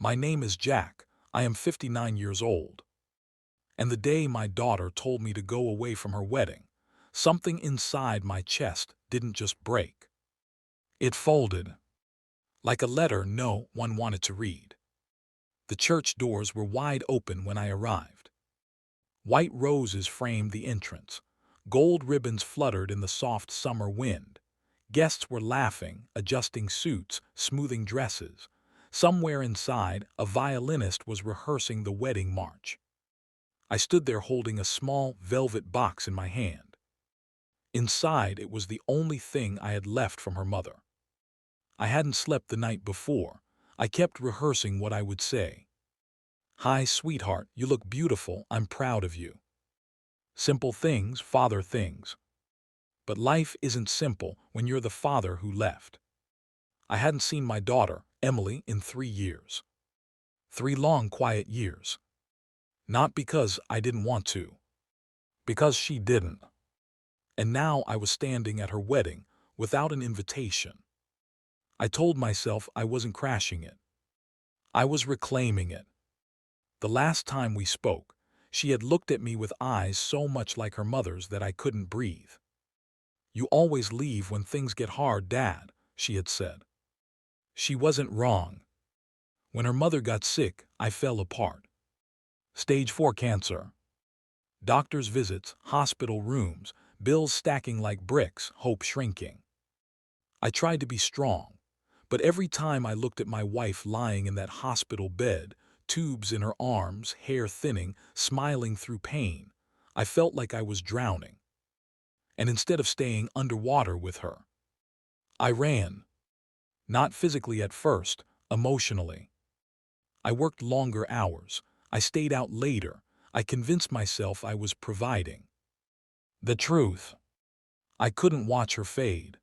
My name is Jack. I am 59 years old. And the day my daughter told me to go away from her wedding, something inside my chest didn't just break. It folded, like a letter no one wanted to read. The church doors were wide open when I arrived. White roses framed the entrance. Gold ribbons fluttered in the soft summer wind. Guests were laughing, adjusting suits, smoothing dresses. Somewhere inside, a violinist was rehearsing the wedding march. I stood there holding a small velvet box in my hand. Inside, it was the only thing I had left from her mother. I hadn't slept the night before. I kept rehearsing what I would say. "Hi, sweetheart, you look beautiful. I'm proud of you." Simple things, father things. But life isn't simple when you're the father who left. I hadn't seen my daughter, Emily, in 3 years. 3 long, quiet years. Not because I didn't want to. Because she didn't. And now I was standing at her wedding without an invitation. I told myself I wasn't crashing it. I was reclaiming it. The last time we spoke, she had looked at me with eyes so much like her mother's that I couldn't breathe. "You always leave when things get hard, Dad," she had said. She wasn't wrong. When her mother got sick, I fell apart. Stage 4 cancer. Doctor's visits, hospital rooms, bills stacking like bricks, hope shrinking. I tried to be strong, but every time I looked at my wife lying in that hospital bed, tubes in her arms, hair thinning, smiling through pain, I felt like I was drowning. And instead of staying underwater with her, I ran. Not physically at first, emotionally. I worked longer hours. I stayed out later. I convinced myself I was providing. The truth. I couldn't watch her fade.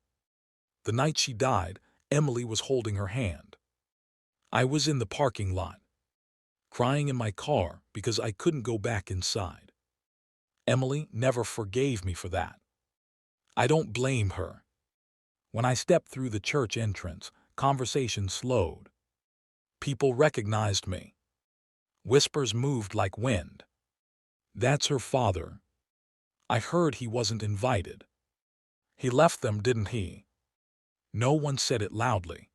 The night she died, Emily was holding her hand. I was in the parking lot, crying in my car because I couldn't go back inside. Emily never forgave me for that. I don't blame her. When I stepped through the church entrance, conversation slowed. People recognized me. Whispers moved like wind. "That's her father." I heard he wasn't invited. He left them, didn't he? No one said it loudly.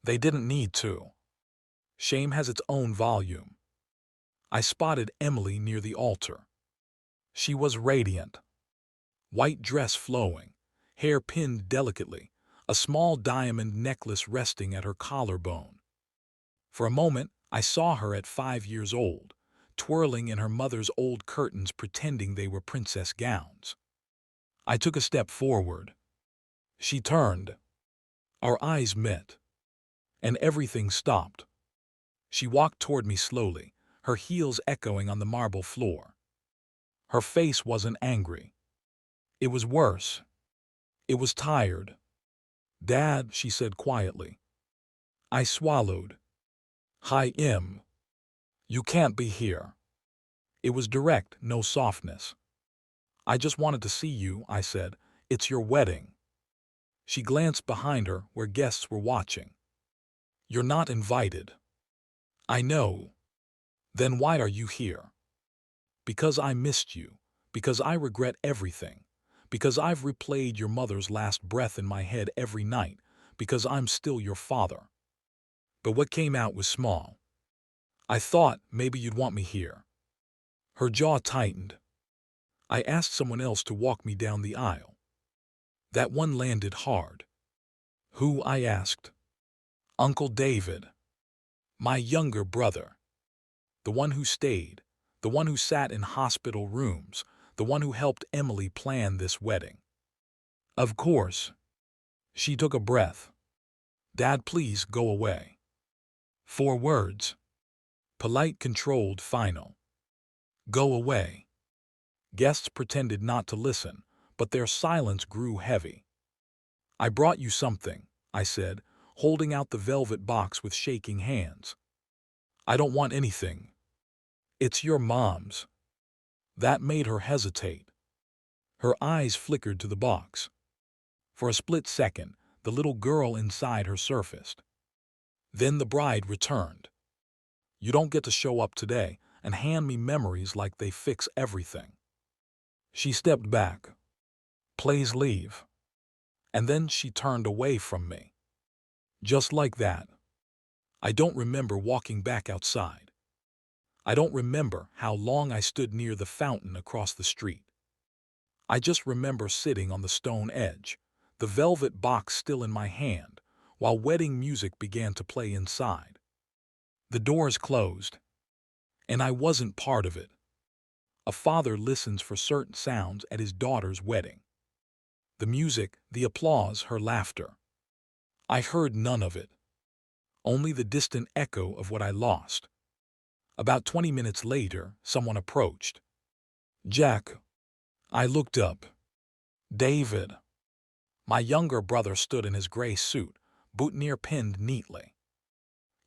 They didn't need to. Shame has its own volume. I spotted Emily near the altar. She was radiant. White dress flowing, hair pinned delicately, a small diamond necklace resting at her collarbone. For a moment, I saw her at 5 years old, twirling in her mother's old curtains pretending they were princess gowns. I took a step forward. She turned. Our eyes met. And everything stopped. She walked toward me slowly, her heels echoing on the marble floor. Her face wasn't angry. It was worse. It was tired. "Dad," she said quietly. I swallowed. "Hi, Em. You can't be here." It was direct, no softness. "I just wanted to see you," I said. "It's your wedding." She glanced behind her where guests were watching. "You're not invited." "I know." "Then why are you here?" "Because I missed you. Because I regret everything. Because I've replayed your mother's last breath in my head every night. Because I'm still your father." But what came out was small. "I thought maybe you'd want me here." Her jaw tightened. "I asked someone else to walk me down the aisle." That one landed hard. "Who?" I asked. "Uncle David. My younger brother. The one who stayed. The one who sat in hospital rooms. The one who helped Emily plan this wedding." "Of course." She took a breath. "Dad, please go away." 4 words. Polite, controlled, final. Go away. Guests pretended not to listen, but their silence grew heavy. "I brought you something," I said, holding out the velvet box with shaking hands. "I don't want anything. It's your mom's." That made her hesitate. Her eyes flickered to the box. For a split second, the little girl inside her surfaced. Then the bride returned. You don't get to show up today and hand me memories like they fix everything." She stepped back. "Please leave." And then she turned away from me. Just like that. I don't remember walking back outside. I don't remember how long I stood near the fountain across the street. I just remember sitting on the stone edge, the velvet box still in my hand, while wedding music began to play inside. The doors closed, and I wasn't part of it. A father listens for certain sounds at his daughter's wedding. The music, the applause, her laughter. I heard none of it. Only the distant echo of what I lost. About 20 minutes later, someone approached. "Jack." I looked up. "David." My younger brother stood in his gray suit, boutonniere pinned neatly.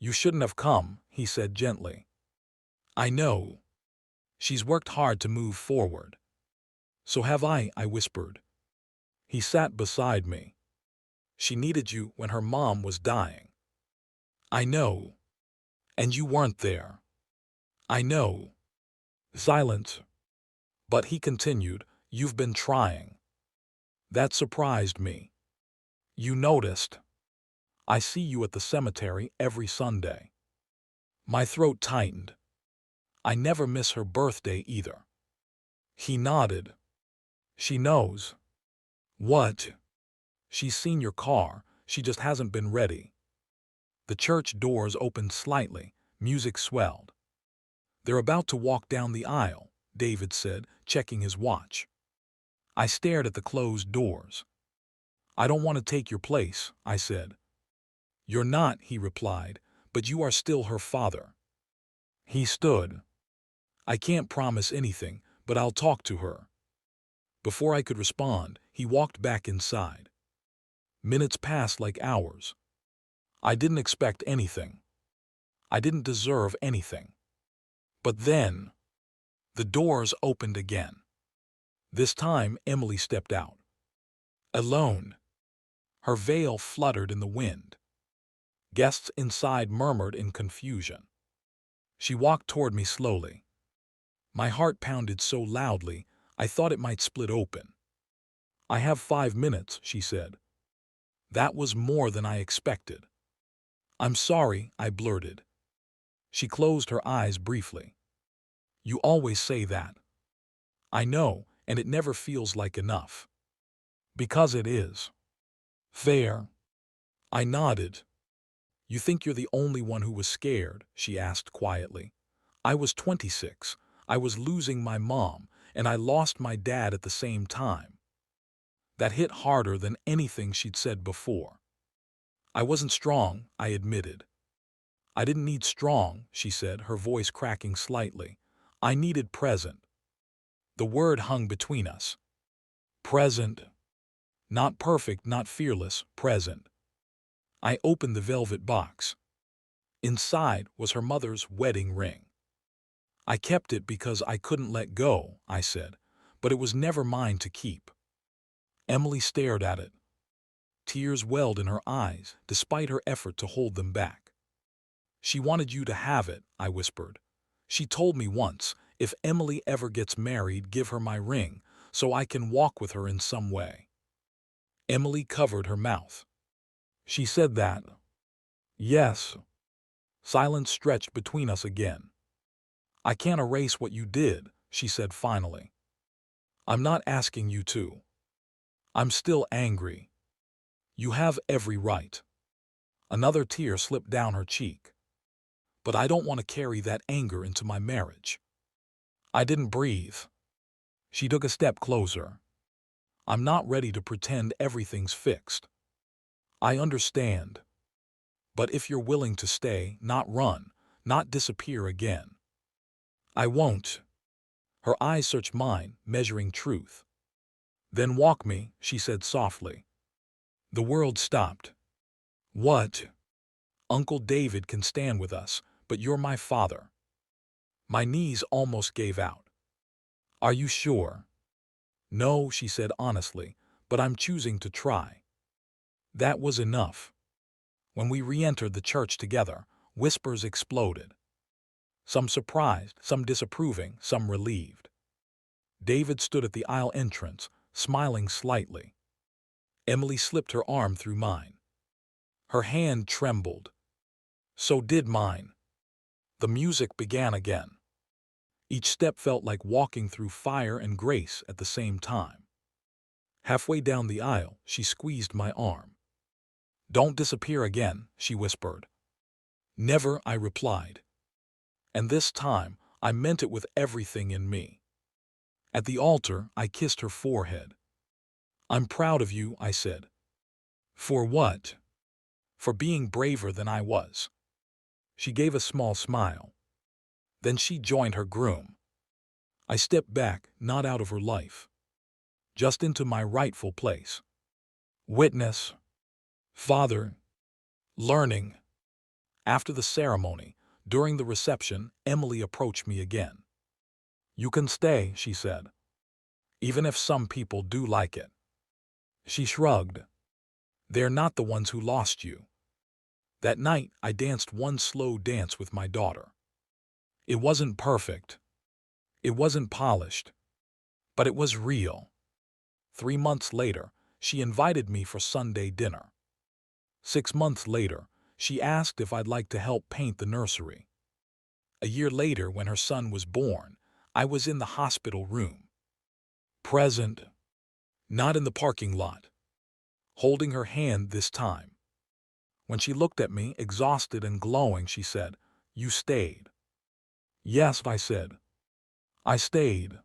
"You shouldn't have come," he said gently. "I know. She's worked hard to move forward." "So have I whispered. He sat beside me. "She needed you when her mom was dying." "I know. And you weren't there." "I know." Silence. But he continued, "You've been trying." That surprised me. "You noticed. I see you at the cemetery every Sunday." My throat tightened. "I never miss her birthday either." He nodded. "She knows." "What?" "She's seen your car. She just hasn't been ready." The church doors opened slightly. Music swelled. "They're about to walk down the aisle," David said, checking his watch. I stared at the closed doors. "I don't want to take your place," I said. "You're not," he replied, "but you are still her father." He stood. "I can't promise anything, but I'll talk to her." Before I could respond, he walked back inside. Minutes passed like hours. I didn't expect anything. I didn't deserve anything. But then, the doors opened again. This time, Emily stepped out. Alone. Her veil fluttered in the wind. Guests inside murmured in confusion. She walked toward me slowly. My heart pounded so loudly, I thought it might split open. "I have 5 minutes," she said. That was more than I expected. "I'm sorry," I blurted. She closed her eyes briefly. "You always say that." "I know, and it never feels like enough." "Because it is." "Fair." I nodded. "You think you're the only one who was scared?" she asked quietly. "I was 26. I was losing my mom, and I lost my dad at the same time." That hit harder than anything she'd said before. "I wasn't strong," I admitted. "I didn't need strong," she said, her voice cracking slightly. "I needed present." The word hung between us. Present. Not perfect, not fearless, present. I opened the velvet box. Inside was her mother's wedding ring. "I kept it because I couldn't let go," I said, "but it was never mine to keep." Emily stared at it. Tears welled in her eyes, despite her effort to hold them back. "She wanted you to have it," I whispered. "She told me once, if Emily ever gets married, give her my ring, so I can walk with her in some way." Emily covered her mouth. "She said that?" "Yes." Silence stretched between us again. "I can't erase what you did," she said finally. "I'm not asking you to. I'm still angry." "You have every right." Another tear slipped down her cheek. "But I don't want to carry that anger into my marriage." I didn't breathe. She took a step closer. "I'm not ready to pretend everything's fixed." "I understand. But if you're willing to stay, not run, not disappear again." "I won't." Her eyes searched mine, measuring truth. "Then walk me," she said softly. The world stopped. "What?" "Uncle David can stand with us, but you're my father." My knees almost gave out. "Are you sure?" "No," she said honestly, "but I'm choosing to try." That was enough. When we re-entered the church together, whispers exploded. some surprised, some disapproving, some relieved. David stood at the aisle entrance, smiling slightly. Emily slipped her arm through mine. Her hand trembled. So did mine. The music began again. Each step felt like walking through fire and grace at the same time. Halfway down the aisle, she squeezed my arm. "Don't disappear again," she whispered. "Never," I replied. And this time, I meant it with everything in me. At the altar, I kissed her forehead. "I'm proud of you," I said. "For what?" "For being braver than I was." She gave a small smile. Then she joined her groom. I stepped back, not out of her life, just into my rightful place. Witness, father, learning. After the ceremony, during the reception, Emily approached me again. "You can stay," she said, "even if some people do like it." She shrugged. "They're not the ones who lost you." That night, I danced one slow dance with my daughter. It wasn't perfect. It wasn't polished. But it was real. 3 months later, she invited me for Sunday dinner. 6 months later, she asked if I'd like to help paint the nursery. A year later, when her son was born, I was in the hospital room. Present, not in the parking lot. Holding her hand this time. When she looked at me, exhausted and glowing, she said, "You stayed." "Yes," I said. "I stayed."